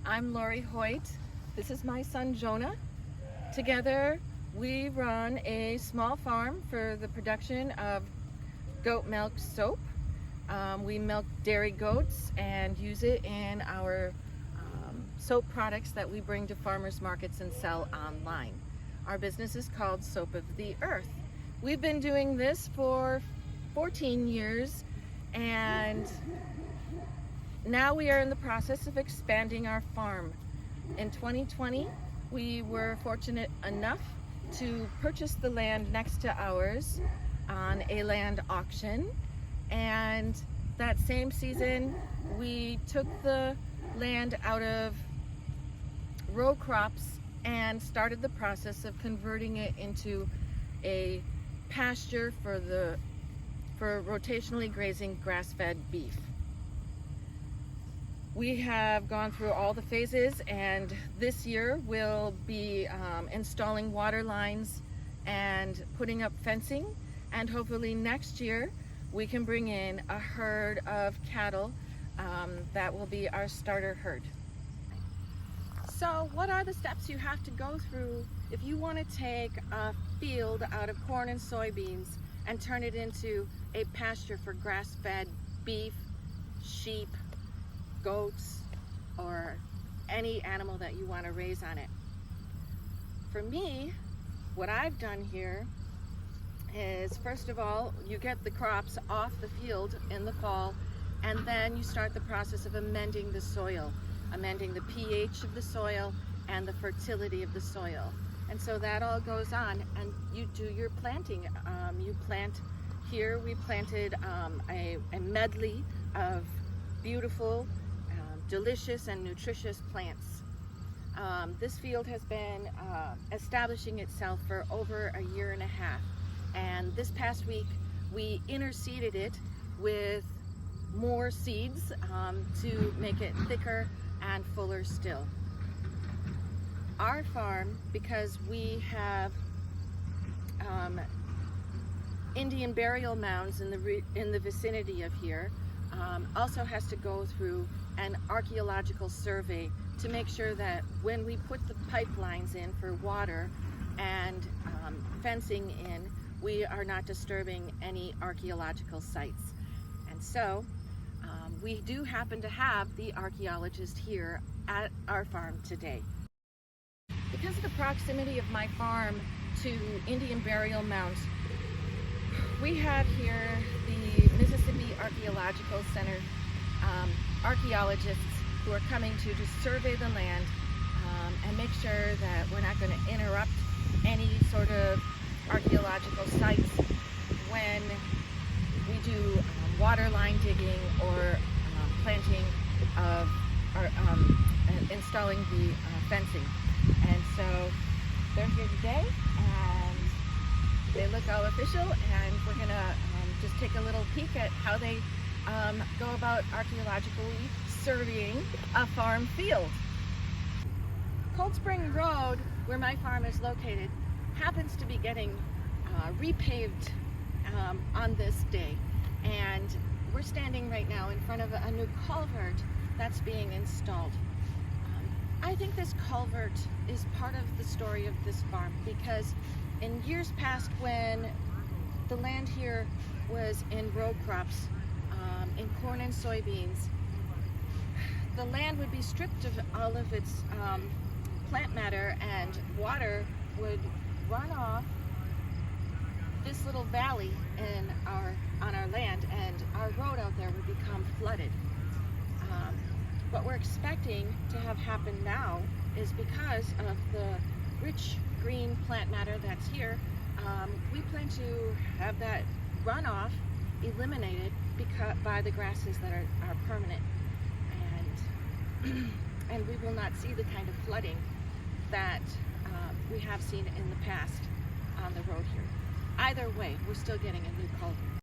I'm Lori Hoyt. This is my son Jonah. Together we run a small farm for the production of goat milk soap. We milk dairy goats and use it in our soap products that we bring to farmers markets and sell online. Our business is called Soap of the Earth. We've been doing this for 14 years, and now we are in the process of expanding our farm. In 2020, we were fortunate enough to purchase the land next to ours on a land auction, and that same season we took the land out of row crops and started the process of converting it into a pasture for rotationally grazing grass-fed beef. We have gone through all the phases, and this year we'll be installing water lines and putting up fencing, and hopefully next year we can bring in a herd of cattle that will be our starter herd. So what are the steps you have to go through if you want to take a field out of corn and soybeans and turn it into a pasture for grass-fed beef, sheep, goats, or any animal that you want to raise on it? For me, what I've done here is, first of all, you get the crops off the field in the fall, and then you start the process of amending the soil, amending the pH of the soil and the fertility of the soil. And so that all goes on, and you do your planting. You plant here. We planted a medley of beautiful, delicious and nutritious plants. This field has been establishing itself for over a year and a half, and this past week we interseeded it with more seeds to make it thicker and fuller still. Our farm, because we have Indian burial mounds in the vicinity of here, also has to go through an archaeological survey to make sure that when we put the pipelines in for water and fencing in, we are not disturbing any archaeological sites. And so we do happen to have the archaeologist here at our farm today. Because of the proximity of my farm to Indian burial mounds, we have here the Mississippi Archaeological Center archaeologists who are coming to survey the land and make sure that we're not going to interrupt any sort of archaeological sites when we do water line digging or planting of installing the fencing. And so they're here today, and they look all official, and we're gonna just take a little peek at how they go about archaeologically surveying a farm field. Cold Spring Road, where my farm is located, happens to be getting repaved on this day, and we're standing right now in front of a new culvert that's being installed. I think this culvert is part of the story of this farm, because in years past, when the land here was in row crops, in corn and soybeans, the land would be stripped of all of its plant matter, and water would run off this little valley on our land, and our road out there would become flooded. What we're expecting to have happen now is, because of the rich green plant matter that's here, we plan to have that runoff eliminated by the grasses that are permanent, and we will not see the kind of flooding that we have seen in the past on the road here. Either way, we're still getting a new culvert.